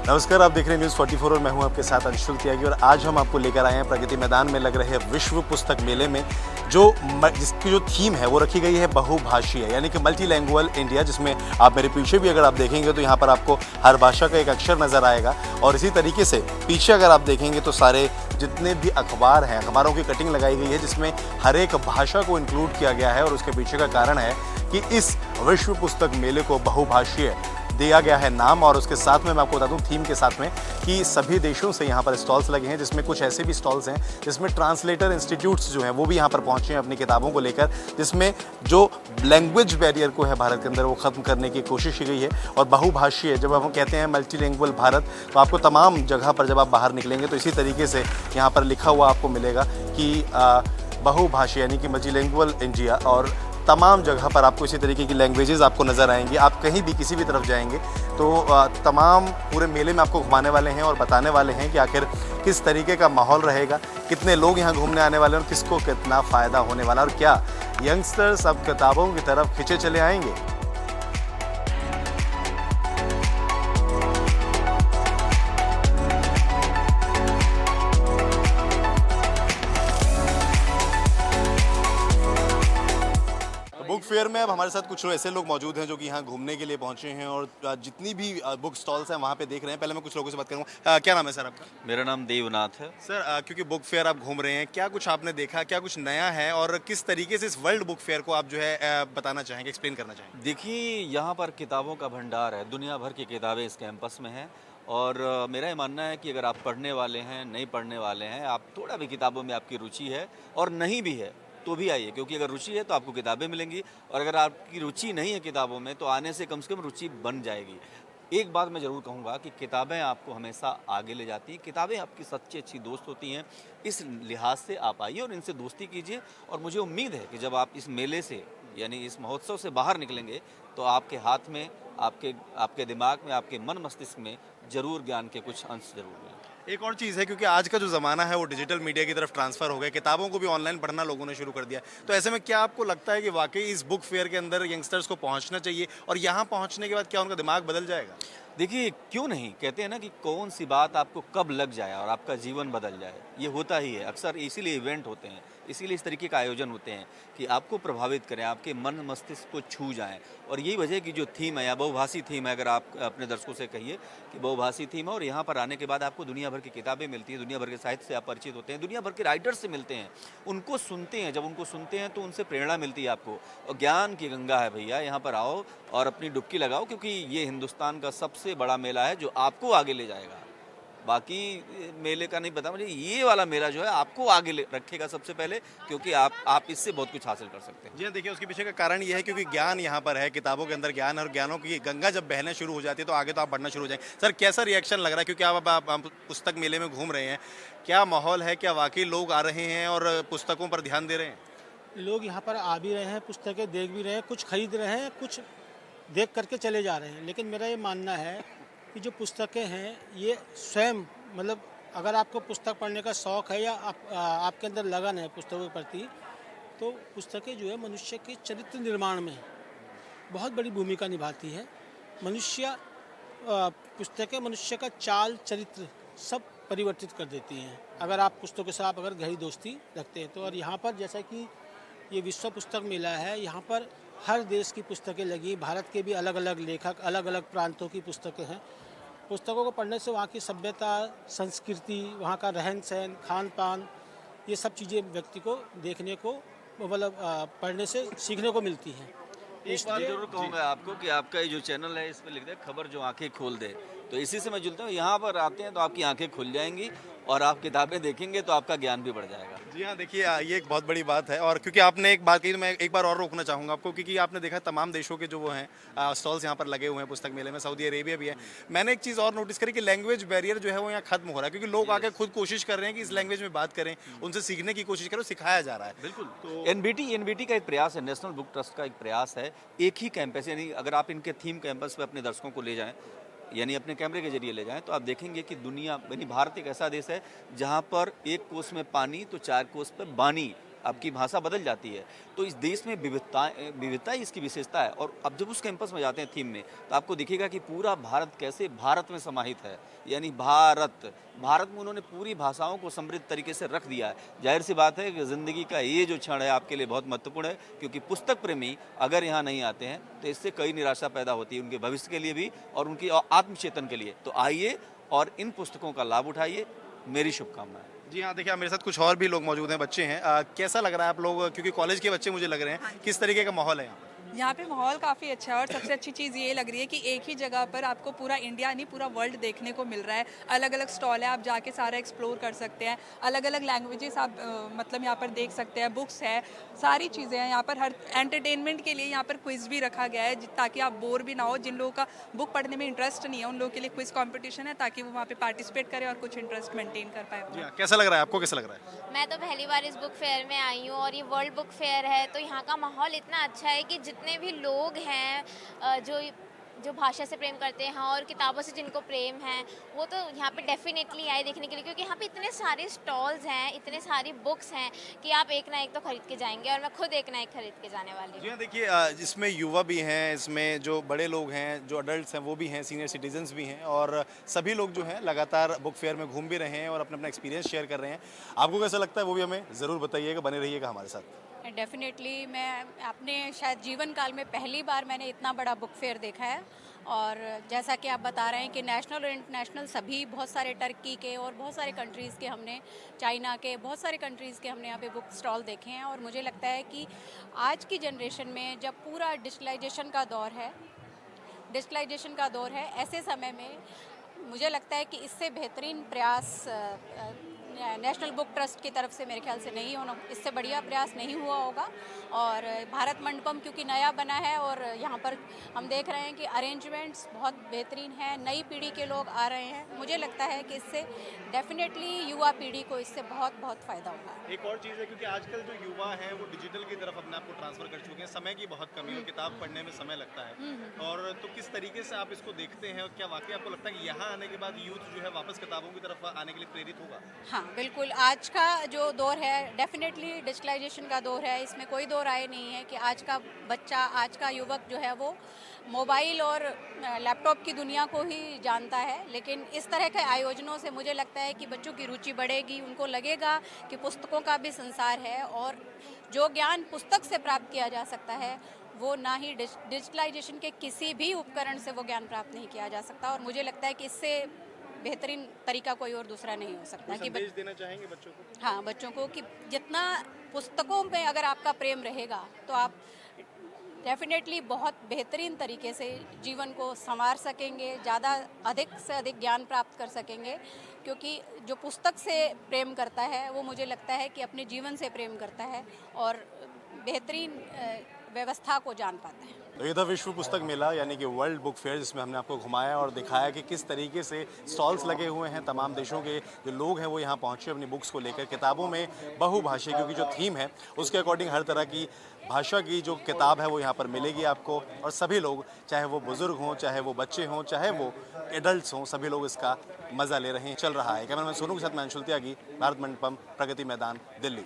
नमस्कार, आप देख रहे हैं न्यूज़ 44 और मैं हूं आपके साथ अंशुल त्यागी। और आज हम आपको लेकर आए हैं प्रगति मैदान में लग रहे विश्व पुस्तक मेले में जिसकी जो थीम है वो रखी गई है बहुभाषीय, यानी कि मल्टीलैंग्वेज इंडिया। जिसमें आप मेरे पीछे भी अगर आप देखेंगे तो यहाँ पर आपको हर भाषा का एक अक्षर नज़र आएगा। और इसी तरीके से पीछे अगर आप देखेंगे तो सारे जितने भी अखबार हैं, अखबारों की कटिंग लगाई गई है जिसमें हर एक भाषा को इंक्लूड किया गया है। और उसके पीछे का कारण है कि इस विश्व पुस्तक मेले को बहुभाषीय दिया गया है नाम। और उसके साथ में मैं आपको बता दूं थीम के साथ में कि सभी देशों से यहाँ पर स्टॉल्स लगे हैं, जिसमें कुछ ऐसे भी स्टॉल्स हैं जिसमें ट्रांसलेटर इंस्टीट्यूट्स जो हैं वो भी यहाँ पर पहुँचे हैं अपनी किताबों को लेकर, जिसमें जो लैंग्वेज बैरियर को है भारत के अंदर वो ख़त्म करने की कोशिश की गई है। और बहुभाषीय जब हम कहते हैं मल्टीलैंग्वेज भारत, तो आपको तमाम जगह पर जब आप बाहर निकलेंगे तो इसी तरीके से यहाँ पर लिखा हुआ आपको मिलेगा कि बहुभाषी यानी कि मल्टीलैंग्वेज इंडिया। और तमाम जगह पर आपको इसी तरीके की लैंग्वेजेस आपको नज़र आएंगी। आप कहीं भी किसी भी तरफ जाएंगे तो तमाम पूरे मेले में आपको घुमाने वाले हैं और बताने वाले हैं कि आखिर किस तरीके का माहौल रहेगा, कितने लोग यहाँ घूमने आने वाले हैं और किसको कितना फ़ायदा होने वाला, और क्या यंगस्टर्स अब किताबों की तरफ खिंचे चले आएंगे। बुक फेयर में अब हमारे साथ कुछ ऐसे लोग मौजूद हैं जो कि यहाँ घूमने के लिए पहुँचे हैं और जितनी भी बुक स्टॉल्स हैं वहाँ पे देख रहे हैं। पहले मैं कुछ लोगों से बात करूँगा। क्या नाम है सर आपका? मेरा नाम देवनाथ है। सर, क्योंकि बुक फेयर आप घूम रहे हैं, क्या कुछ आपने देखा, क्या कुछ नया है और किस तरीके से इस वर्ल्ड बुक फेयर को आप जो है बताना चाहेंगे, एक्सप्लेन करना चाहेंगे? देखिए, यहाँ पर किताबों का भंडार है, दुनिया भर की किताबें इस कैंपस में हैं। और मेरा ये मानना है कि अगर आप पढ़ने वाले हैं, नहीं पढ़ने वाले हैं, आप थोड़ा भी किताबों में आपकी रुचि है और नहीं भी है तो भी आइए, क्योंकि अगर रुचि है तो आपको किताबें मिलेंगी, और अगर आपकी रुचि नहीं है किताबों में तो आने से कम रुचि बन जाएगी। एक बात मैं ज़रूर कहूँगा कि किताबें आपको हमेशा आगे ले जाती हैं, किताबें आपकी सच्ची अच्छी दोस्त होती हैं। इस लिहाज से आप आइए और इनसे दोस्ती कीजिए। और मुझे उम्मीद है कि जब आप इस मेले से यानी इस महोत्सव से बाहर निकलेंगे तो आपके हाथ में, आपके दिमाग में, आपके मन मस्तिष्क में ज़रूर ज्ञान के कुछ अंश ज़रूर मिलेंगे। एक और चीज़ है, क्योंकि आज का जो ज़माना है वो डिजिटल मीडिया की तरफ ट्रांसफ़र हो गया, किताबों को भी ऑनलाइन पढ़ना लोगों ने शुरू कर दिया। तो ऐसे में क्या आपको लगता है कि वाकई इस बुक फेयर के अंदर यंगस्टर्स को पहुंचना चाहिए और यहाँ पहुंचने के बाद क्या उनका दिमाग बदल जाएगा? देखिए, क्यों नहीं, कहते हैं ना कि कौन सी बात आपको कब लग जाए और आपका जीवन बदल जाए। ये होता ही है अक्सर, इसीलिए इवेंट होते हैं, इसीलिए इस तरीके का आयोजन होते हैं कि आपको प्रभावित करें, आपके मन मस्तिष्क को छू जाएं। और यही वजह की जो थीम है या बहुभाषी थीम है, अगर आप अपने दर्शकों से कहिए कि बहुभाषी थीम है, और यहाँ पर आने के बाद आपको दुनिया भर की किताबें मिलती हैं, दुनिया भर के साहित्य से आप परिचित होते हैं, दुनिया भर के राइटर्स से मिलते हैं, उनको सुनते हैं। जब उनको सुनते हैं तो उनसे प्रेरणा मिलती है आपको। और ज्ञान की गंगा है भैया, यहाँ पर आओ और अपनी डुबकी लगाओ, क्योंकि ये हिंदुस्तान का सबसे बड़ा मेला है जो आपको आगे ले जाएगा। बाकी मेले का नहीं पता मुझे, ये वाला मेला जो है आपको आगे रखेगा सबसे पहले, क्योंकि आप इससे बहुत कुछ हासिल कर सकते हैं। जी हाँ, देखिए उसके पीछे का कारण ये है क्योंकि ज्ञान यहाँ पर है, किताबों के अंदर ज्ञान, और ज्ञानों की गंगा जब बहने शुरू हो जाती है तो आगे तो आप बढ़ना शुरू हो जाएंगे। सर, कैसा रिएक्शन लग रहा है, क्योंकि आप पुस्तक मेले में घूम रहे हैं, क्या माहौल है, क्या वाकई लोग आ रहे हैं और पुस्तकों पर ध्यान दे रहे हैं? लोग यहाँ पर आ भी रहे हैं, पुस्तकें देख भी रहे हैं, कुछ खरीद रहे हैं, कुछ देख करके चले जा रहे हैं। लेकिन मेरा ये मानना है कि जो पुस्तकें हैं ये स्वयं, मतलब अगर आपको पुस्तक पढ़ने का शौक़ है या आपके अंदर लगन है पुस्तकों के प्रति, तो पुस्तकें जो है मनुष्य के चरित्र निर्माण में बहुत बड़ी भूमिका निभाती है। पुस्तकें मनुष्य का चाल चरित्र सब परिवर्तित कर देती हैं अगर आप पुस्तकों के साथ अगर गहरी दोस्ती रखते हैं तो। और यहाँ पर जैसा कि ये विश्व पुस्तक मेला है, यहाँ पर हर देश की पुस्तकें लगी, भारत के भी अलग अलग लेखक, अलग अलग प्रांतों की पुस्तकें हैं। पुस्तकों को पढ़ने से वहाँ की सभ्यता, संस्कृति, वहाँ का रहन सहन, खान पान, ये सब चीज़ें व्यक्ति को देखने को, मतलब पढ़ने से सीखने को मिलती हैं। एक बात जरूर कहूँगा आपको कि आपका ये जो चैनल है, इस पर लिख दे खबर जो आंखें खोल दे, तो इसी से मैं जुड़ता हूँ। यहाँ पर आते हैं तो आपकी आंखें खुल जाएंगी और आप किताबें देखेंगे तो आपका ज्ञान भी बढ़ जाएगा। जी हाँ, देखिए ये एक बहुत बड़ी बात है। और क्योंकि आपने एक बात कही तो मैं एक बार और रोकना चाहूँगा आपको, क्योंकि आपने देखा तमाम देशों के जो वो हैं स्टॉल्स यहाँ पर लगे हुए हैं पुस्तक मेले में, सऊदी अरेबिया भी है। मैंने एक चीज़ और नोटिस करी कि लैंग्वेज बैरियर जो है वो यहाँ खत्म हो रहा है, क्योंकि लोग आके खुद कोशिश कर रहे हैं कि इस लैंग्वेज में बात करें, उनसे सीखने की कोशिश करें, सिखाया जा रहा है। बिल्कुल। तो एनबीटी का एक प्रयास है, नेशनल बुक ट्रस्ट का एक प्रयास है, एक ही कैंपस, यानी अगर आप इनके थीम कैंपस पे अपने दर्शकों को ले जाएं, यानी अपने कैमरे के जरिए ले जाएं, तो आप देखेंगे कि दुनिया यानी भारत एक ऐसा देश है जहां पर एक कोस में पानी तो चार कोस पर बानी, आपकी भाषा बदल जाती है। तो इस देश में विविधता ही इसकी विशेषता है। और अब जब उस कैंपस में जाते हैं थीम में, तो आपको दिखेगा कि पूरा भारत कैसे भारत में समाहित है, यानी भारत में उन्होंने पूरी भाषाओं को समृद्ध तरीके से रख दिया है। जाहिर सी बात है कि ज़िंदगी का ये जो क्षण है आपके लिए बहुत महत्वपूर्ण है, क्योंकि पुस्तक प्रेमी अगर यहाँ नहीं आते हैं तो इससे कई निराशा पैदा होती है, उनके भविष्य के लिए भी और उनकी आत्मचेतन के लिए। तो आइए और इन पुस्तकों का लाभ उठाइए, मेरी शुभकामनाएं। जी हाँ, देखिए मेरे साथ कुछ और भी लोग मौजूद हैं, बच्चे हैं। कैसा लग रहा है आप लोग, क्योंकि कॉलेज के बच्चे मुझे लग रहे हैं, किस तरीके का माहौल है यहाँ पर? यहाँ पे माहौल काफ़ी अच्छा है और सबसे अच्छी चीज़ ये लग रही है कि एक ही जगह पर आपको पूरा इंडिया नहीं पूरा वर्ल्ड देखने को मिल रहा है। अलग अलग स्टॉल है, आप जाके सारा एक्सप्लोर कर सकते हैं। अलग अलग लैंग्वेजेस आप मतलब यहाँ पर देख सकते हैं, बुक्स है, सारी चीज़ें हैं यहाँ पर। हर एंटरटेनमेंट के लिए यहाँ पर क्विज़ भी रखा गया है ताकि आप बोर भी ना हो। जिन लोगों का बुक पढ़ने में इंटरेस्ट नहीं है उन लोगों के लिए क्विज़ कॉम्पिटिशन है ताकि वो वहाँ पर पार्टिसिपेट करें और कुछ इंटरेस्ट मेंटेन कर पाए। जी हाँ, कैसा लग रहा है आपको, कैसा लग रहा है? मैं तो पहली बार इस बुक फेयर में आई हूँ और ये वर्ल्ड बुक फेयर है, तो यहाँ का माहौल इतना अच्छा है कि जितने भी लोग हैं जो भाषा से प्रेम करते हैं और किताबों से जिनको प्रेम है वो तो यहाँ पे डेफिनेटली आए देखने के लिए, क्योंकि यहाँ पे इतने सारे स्टॉल्स हैं, इतने सारी बुक्स हैं कि आप एक ना एक तो खरीद के जाएंगे और मैं खुद एक ना एक खरीद के जाने वाली जी हूँ। हाँ, देखिए इसमें युवा भी हैं, इसमें जो बड़े लोग हैं, जो अडल्ट्स हैं वो भी हैं, सीनियर सिटीजन्स भी हैं, और सभी लोग जो हैं लगातार बुक फेयर में घूम भी रहे हैं और अपना अपना एक्सपीरियंस शेयर कर रहे हैं। आपको कैसा लगता है वो भी हमें ज़रूर बताइएगा, बने रहिएगा हमारे साथ। डेफिनेटली मैं अपने शायद जीवन काल में पहली बार मैंने इतना बड़ा बुक फेयर देखा है। और जैसा कि आप बता रहे हैं कि नेशनल और इंटरनेशनल सभी बहुत सारे टर्की के और बहुत सारे कंट्रीज़ के हमने, चाइना के बहुत सारे कंट्रीज़ के हमने यहाँ पे बुक स्टॉल देखे हैं। और मुझे लगता है कि आज की जनरेशन में जब पूरा डिजिटलाइजेशन का दौर है, ऐसे समय में मुझे लगता है कि इससे बेहतरीन प्रयास नेशनल बुक ट्रस्ट की तरफ से मेरे ख्याल से नहीं होना, इससे बढ़िया प्रयास नहीं हुआ होगा। और भारत मंडपम क्योंकि नया बना है और यहाँ पर हम देख रहे हैं कि अरेंजमेंट्स बहुत बेहतरीन है, नई पीढ़ी के लोग आ रहे हैं। मुझे लगता है कि इससे डेफिनेटली युवा पीढ़ी को इससे बहुत बहुत फ़ायदा होगा। एक और चीज़ है, क्योंकि आजकल जो युवा हैं वो डिजिटल की तरफ अपने आप को ट्रांसफ़र कर चुके हैं, समय की बहुत कमी है, किताब पढ़ने में समय लगता है। और तो किस तरीके से आप इसको देखते हैं और क्या वाकई आपको लगता है कि यहाँ आने के बाद यूथ जो है वापस किताबों की तरफ आने के लिए प्रेरित होगा? हाँ बिल्कुल, आज का जो दौर है डेफिनेटली डिजिटलाइजेशन का दौर है, इसमें कोई दो राय नहीं है कि आज का बच्चा, आज का युवक जो है वो मोबाइल और लैपटॉप की दुनिया को ही जानता है। लेकिन इस तरह के आयोजनों से मुझे लगता है कि बच्चों की रुचि बढ़ेगी, उनको लगेगा कि पुस्तकों का भी संसार है और जो ज्ञान पुस्तक से प्राप्त किया जा सकता है वो ना ही डिजिटलाइजेशन के किसी भी उपकरण से वो ज्ञान प्राप्त नहीं किया जा सकता। और मुझे लगता है कि इससे बेहतरीन तरीका कोई और दूसरा नहीं हो सकता। कि संदेश देना चाहेंगे बच्चों को? हाँ, बच्चों को कि जितना पुस्तकों में अगर आपका प्रेम रहेगा तो आप डेफिनेटली बहुत बेहतरीन तरीके से जीवन को संवार सकेंगे, ज़्यादा अधिक से अधिक ज्ञान प्राप्त कर सकेंगे। क्योंकि जो पुस्तक से प्रेम करता है वो मुझे लगता है कि अपने जीवन से प्रेम करता है और बेहतरीन व्यवस्था को जान पाता है। तो ये था विश्व पुस्तक मेला यानी कि वर्ल्ड बुक फेयर, जिसमें हमने आपको घुमाया और दिखाया कि किस तरीके से स्टॉल्स लगे हुए हैं। तमाम देशों के जो लोग हैं वो यहाँ पहुँचे अपनी बुक्स को लेकर। किताबों में बहुभाषी, क्योंकि जो थीम है उसके अकॉर्डिंग हर तरह की भाषा की जो किताब है वो यहाँ पर मिलेगी आपको। और सभी लोग, चाहे वो बुज़ुर्ग हों, चाहे वो बच्चे हों, चाहे वो एडल्ट्स हों, सभी लोग इसका मज़ा ले रहे हैं। चल रहा है। कैमरामैन सोनू के साथ मैं अंशुल त्यागी, भारत मंडपम, प्रगति मैदान, दिल्ली।